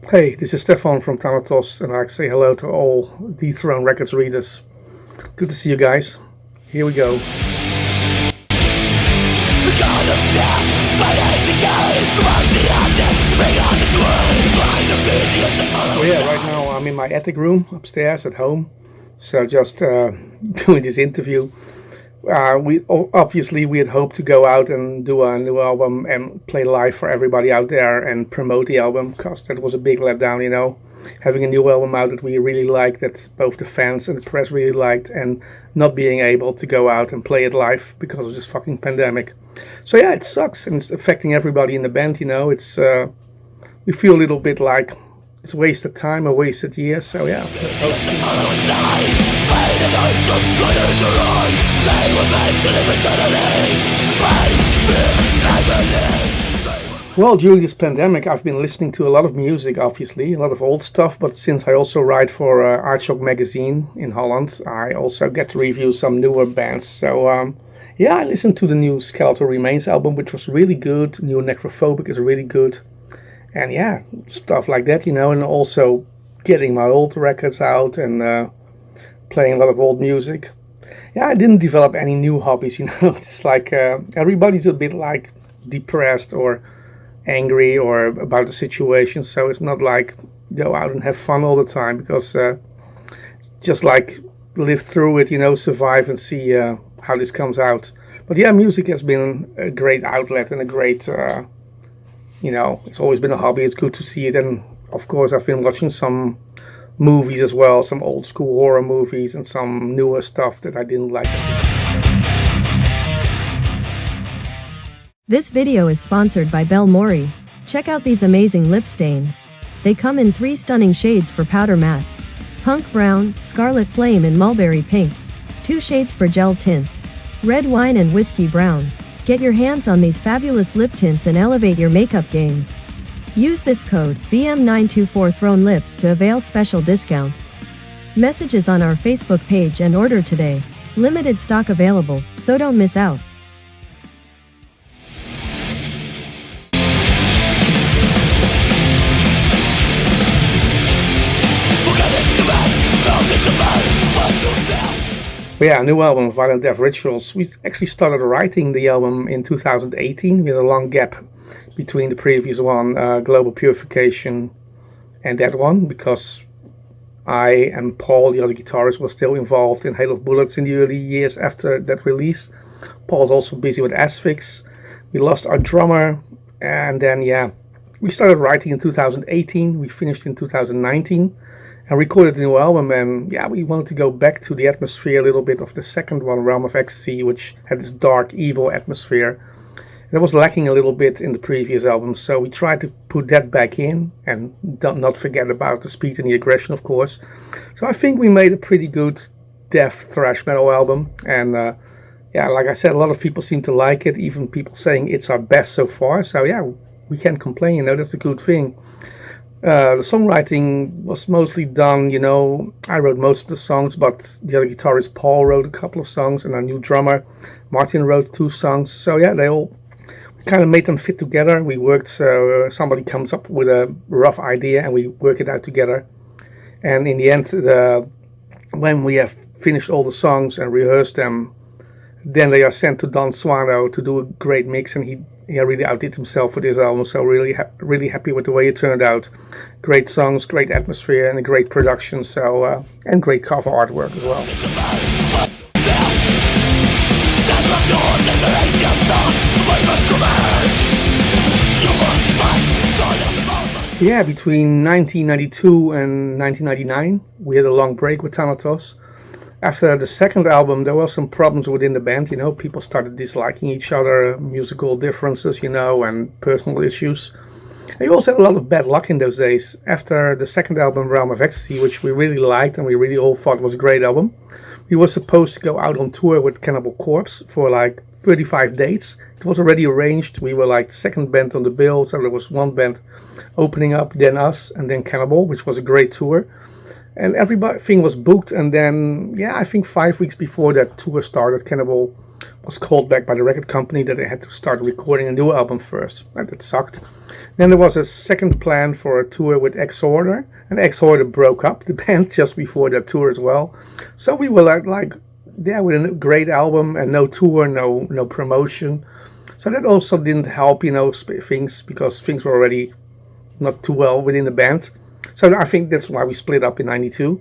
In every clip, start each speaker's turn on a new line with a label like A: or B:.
A: Hey, this is Stefan from THANATOS, and I'd like to say hello to all Dethrone Records readers. Good to see you guys. Here we go. So yeah, right now I'm in my attic room upstairs at home. So just doing this interview. We had hoped to go out and do a new album and play live for everybody out there and promote the album, because that was a big letdown, having a new album out that we really liked, that both the fans and the press really liked, and not being able to go out and play it live because of this fucking pandemic. So yeah, it sucks, and it's affecting everybody in the band. It's we feel a little bit like it's wasted time, a wasted year. So yeah, let's hope. Well, during this pandemic, I've been listening to a lot of music, obviously, a lot of old stuff, but since I also write for Artshock magazine in Holland, I also get to review some newer bands. So, yeah, I listened to the new Skeletal Remains album, which was really good. New Necrophobic is really good. And yeah, stuff like that, and also getting my old records out and playing a lot of old music. Yeah, I didn't develop any new hobbies, It's like everybody's a bit like depressed or angry or about the situation, so it's not like go out and have fun all the time, because just like live through it, survive and see how this comes out. But yeah, music has been a great outlet and a great, it's always been a hobby. It's good to see it, and of course I've been watching some movies as well, some old school horror movies and some newer stuff that I didn't like.
B: This video is sponsored by MORII. Check out these amazing lip stains. They come in 3 stunning shades for powder mattes: punk brown, scarlet flame and mulberry pink. 2 shades for gel tints: red wine and whiskey brown. Get your hands on these fabulous lip tints and elevate your makeup game. Use this code BM924 Throne Lips to avail special discount. Messages on our Facebook page and order today. Limited stock available, so don't miss out.
A: But yeah, a new album, Violent Death Rituals. We actually started writing the album in 2018. We had a long gap between the previous one, Global Purification, and that one, because I and Paul, the other guitarist, were still involved in Hail of Bullets in the early years after that release. Paul's also busy with Asphyx. We lost our drummer, and then yeah, we started writing in 2018. We finished in 2019 and recorded a new album. And yeah, we wanted to go back to the atmosphere a little bit of the second one, Realm of Ecstasy, which had this dark, evil atmosphere that was lacking a little bit in the previous album. So we tried to put that back in, and not forget about the speed and the aggression, of course. So I think we made a pretty good death thrash metal album. And yeah, like I said, a lot of people seem to like it, even people saying it's our best so far. So yeah, we can't complain, that's a good thing. The songwriting was mostly done, I wrote most of the songs, but the other guitarist Paul wrote a couple of songs, and our new drummer Martin wrote 2 songs. So yeah, we kind of made them fit together. We worked, so somebody comes up with a rough idea and we work it out together. And in the end, when we have finished all the songs and rehearsed them, then they are sent to Don Swano to do a great mix, and he really outdid himself for this album. So really happy with the way it turned out. Great songs, great atmosphere, and a great production. So and great cover artwork as well. Yeah, between 1992 and 1999, we had a long break with Thanatos. After the second album, there were some problems within the band. People started disliking each other, musical differences, and personal issues. And we also had a lot of bad luck in those days. After the second album, Realm of Ecstasy, which we really liked and we really all thought was a great album, we were supposed to go out on tour with Cannibal Corpse for like 35 dates. It was already arranged. We were like the second band on the bill, so there was one band opening up, then us, and then Cannibal, which was a great tour. And everything was booked, and then, yeah, I think 5 weeks before that tour started, Cannibal was called back by the record company that they had to start recording a new album first. And that sucked. Then there was a second plan for a tour with Exorder, and Exorder broke up the band just before that tour as well. So we were like with a great album and no tour, no promotion. So that also didn't help, things, because things were already not too well within the band. So I think that's why we split up in '92.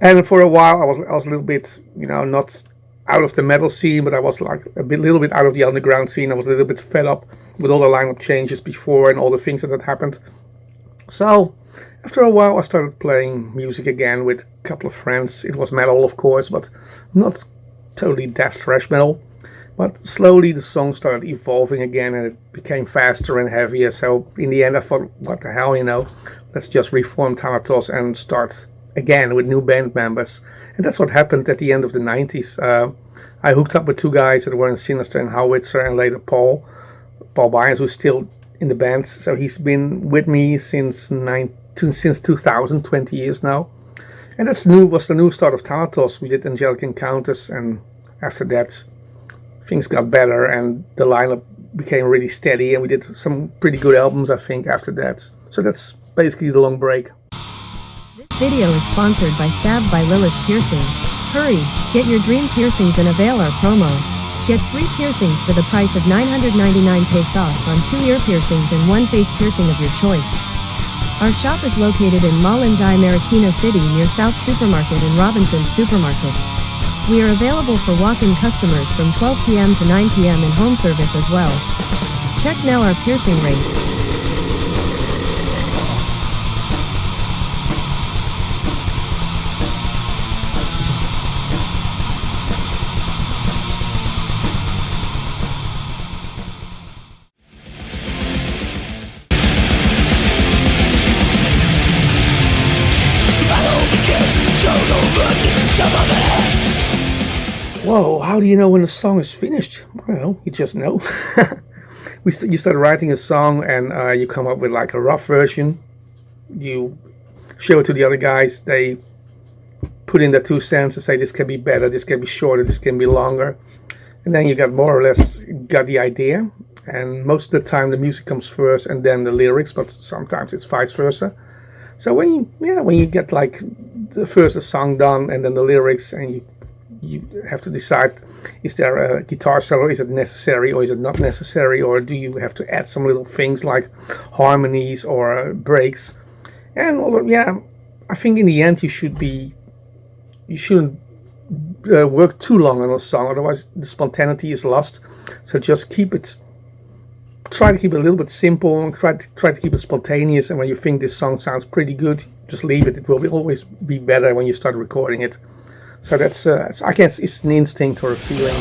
A: And for a while I was a little bit, not out of the metal scene, but I was like little bit out of the underground scene. I was a little bit fed up with all the lineup changes before and all the things that had happened. So after a while I started playing music again with a couple of friends. It was metal, of course, but not totally death thrash metal. But slowly the song started evolving again, and it became faster and heavier. So in the end I thought, what the hell, let's just reform Thanatos and start again with new band members. And that's what happened at the end of the 90s. I hooked up with two guys that were in Sinister and Howitzer, and later Paul Byers, who's still in the band. So he's been with me since 2000, 20 years now. And was the new start of Thanatos. We did Angelic Encounters, and after that things got better and the lineup became really steady, and we did some pretty good albums, I think, after that. So that's basically the long break.
B: This video is sponsored by Stabbed by Lilith Piercing. Hurry, get your dream piercings and avail our promo. Get 3 piercings for the price of 999 pesos on 2 ear piercings and 1 face piercing of your choice. Our shop is located in Malinday, Marikina City, near South Supermarket and Robinson's Supermarket. We are available for walk-in customers from 12 p.m. to 9 p.m. and home service as well. Check now our piercing rates.
A: Whoa, how do you know when a song is finished? Well, you just know. You start writing a song and you come up with like a rough version. You show it to the other guys. They put in their 2 cents and say this can be better, this can be shorter, this can be longer. And then you got more or less got the idea. And most of the time the music comes first and then the lyrics, but sometimes it's vice versa. So when you get like the first song done and then the lyrics, and you have to decide, is there a guitar solo, is it necessary or is it not necessary, or do you have to add some little things like harmonies or breaks. And I think in the end you shouldn't work too long on a song, otherwise the spontaneity is lost. So just try to keep it a little bit simple and try to keep it spontaneous, and when you think this song sounds pretty good, just leave it. It will always be better when you start recording it. So that's, I guess it's an instinct or a feeling.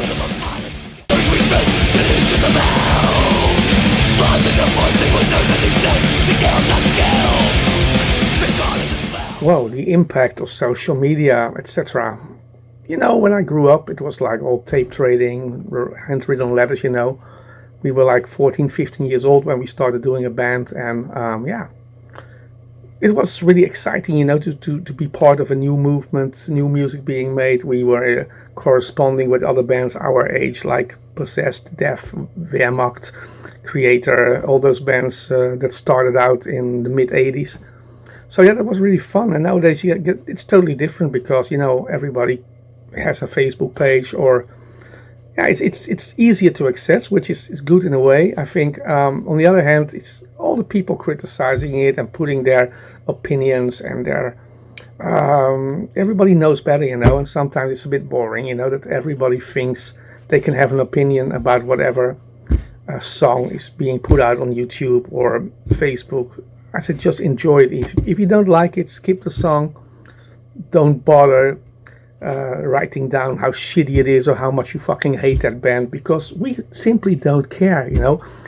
A: Well, the impact of social media, etc. When I grew up, it was like all tape trading, handwritten letters, We were like 14, 15 years old when we started doing a band, and it was really exciting, to be part of a new movement, new music being made. We were corresponding with other bands our age, like Possessed, Death, Wehrmacht, Creator, all those bands that started out in the mid-'80s. So that was really fun. And nowadays it's totally different because, everybody has a Facebook page, or it's easier to access, which is good in a way. I think on the other hand, it's all the people criticizing it and putting their opinions and their everybody knows better, and sometimes it's a bit boring, that everybody thinks they can have an opinion about whatever song is being put out on YouTube or Facebook. I said just enjoy it. If you don't like it, skip the song. Don't bother writing down how shitty it is or how much you fucking hate that band, because we simply don't care.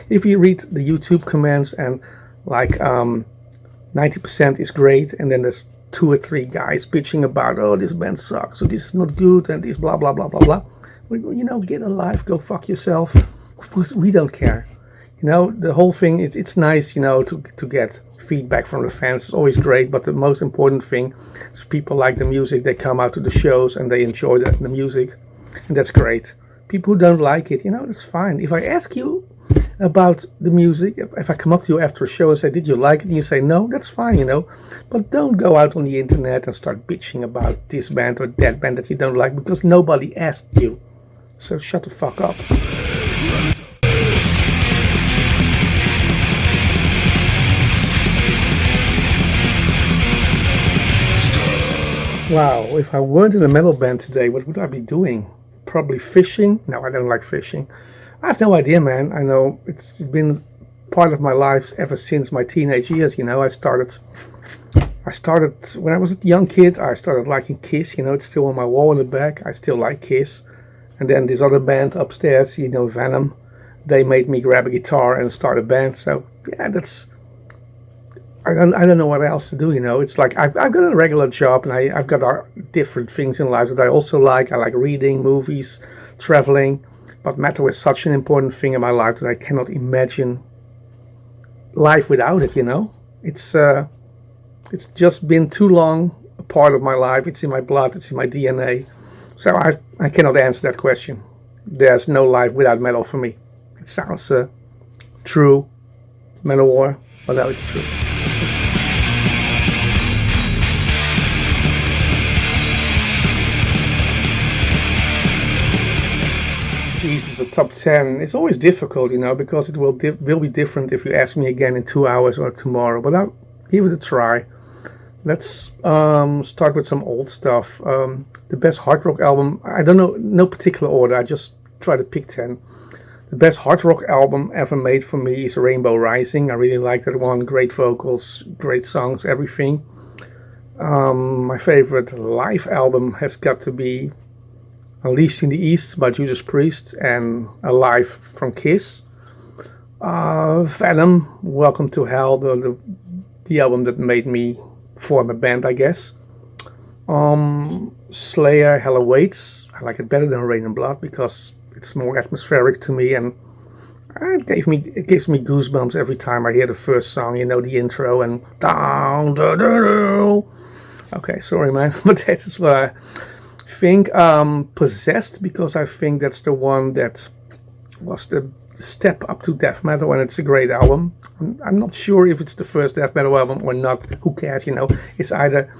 A: If you read the YouTube comments and like 90% is great, and then there's 2 or 3 guys bitching about, oh, this band sucks, so this is not good, and this blah blah blah blah blah. Get a life, go fuck yourself. We don't care. The whole thing, it's nice, to get feedback from the fans. It's always great, but the most important thing is people like the music. They come out to the shows and they enjoy the music, and that's great. People who don't like it, it's fine. If I ask you about the music, if I come up to you after a show and say, did you like it? And you say no, that's fine, But don't go out on the internet and start bitching about this band or that band that you don't like, because nobody asked you. So shut the fuck up. Wow, if I weren't in a metal band today, what would I be doing? Probably fishing? No, I don't like fishing. I have no idea, man. I know it's been part of my life ever since my teenage years. I started when I was a young kid. I started liking Kiss. It's still on my wall in the back. I still like Kiss. And then this other band upstairs, Venom, they made me grab a guitar and start a band. So yeah, I don't know what else to do. It's like I've got a regular job, and I've got different things in life that I also like. I like reading, movies, traveling. But metal is such an important thing in my life that I cannot imagine life without it. It's just been too long a part of my life. It's in my blood. It's in my DNA. So I cannot answer that question. There's no life without metal for me. It sounds true, Manowar, but no, it's true. Jesus, a top 10. It's always difficult, because it will be different if you ask me again in 2 hours or tomorrow. But I'll give it a try. Let's start with some old stuff. The best hard rock album. I don't know, no particular order. I just try to pick 10. The best hard rock album ever made for me is Rainbow Rising. I really like that one. Great vocals, great songs, everything. My favorite live album has got to be Unleashed in the East by Judas Priest and Alive from Kiss. Venom, Welcome to Hell, the album that made me form a band, I guess. Slayer, Hell Awaits. I like it better than Rain and Blood because it's more atmospheric to me, and it gives me goosebumps every time I hear the first song, the intro and down. Okay, sorry man, but that's what I think. Possessed, because I think that's the one that was the step up to death metal, and it's a great album. I'm not sure if it's the first death metal album or not. Who cares? It's either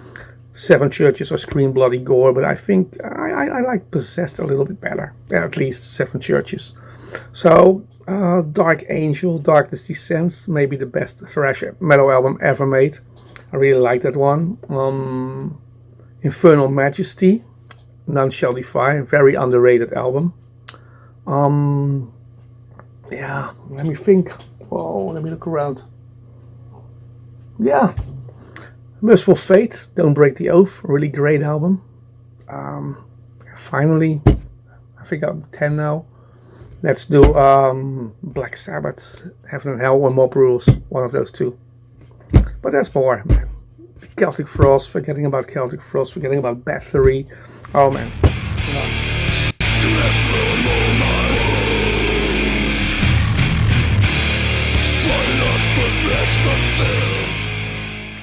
A: Seven Churches or Scream Bloody Gore, but I think I like Possessed a little bit better, at least Seven Churches. So Dark Angel, Darkness Descends, maybe the best thrash metal album ever made. I really like that one. Infernal Majesty, None Shall Defy, very underrated album. Yeah, let me think. Oh, let me look around. Yeah, Merciful Fate, Don't Break the Oath, really great album. Finally, I think I'm 10 now. Let's do Black Sabbath, Heaven and Hell, or Mob Rules, one of those two. But that's more, man. Celtic Frost, forgetting about Celtic Frost, forgetting about Battery. Oh man.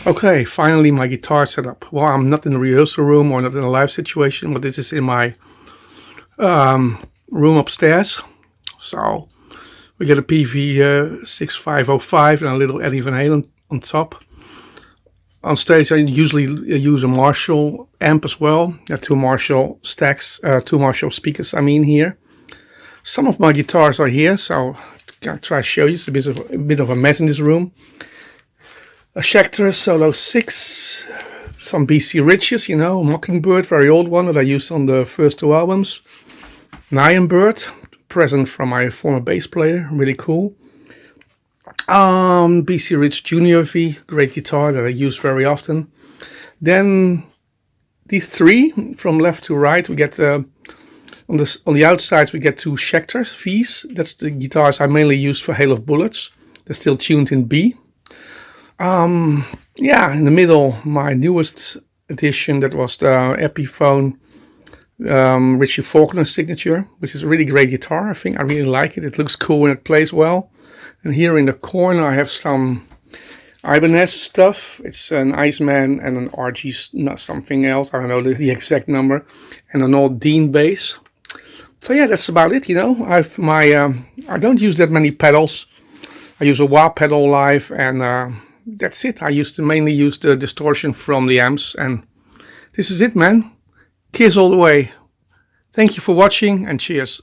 A: Okay, finally my guitar setup. Well, I'm not in a rehearsal room or not in a live situation, but this is in my room upstairs. So we get a PV 6505 and a little Eddie Van Halen on top. On stage I usually use a Marshall amp as well. Two Marshall stacks, two Marshall speakers here. Some of my guitars are here, so I'll try to show you. It's a bit of a mess in this room. A Schecter Solo 6, some BC Riches, Mockingbird, very old one that I used on the first two albums. An Ironbird, present from my former bass player, really cool. BC Rich Junior V, great guitar that I use very often. Then the three from left to right, we get on the outsides we get two Schecters V's. That's the guitars I mainly use for Hail of Bullets. They're still tuned in B. Yeah, in the middle, my newest edition, that was the Epiphone Richie Faulkner signature, which is a really great guitar. I really like it. It looks cool and it plays well. And here in the corner I have some Ibanez stuff. It's an Iceman and an RG something else. I don't know the exact number. And an old Dean bass. So yeah, that's about it. I don't use that many pedals. I use a wah pedal live, and that's it. I mainly use the distortion from the amps, and this is it, man. Kiss all the way. Thank you for watching, and cheers.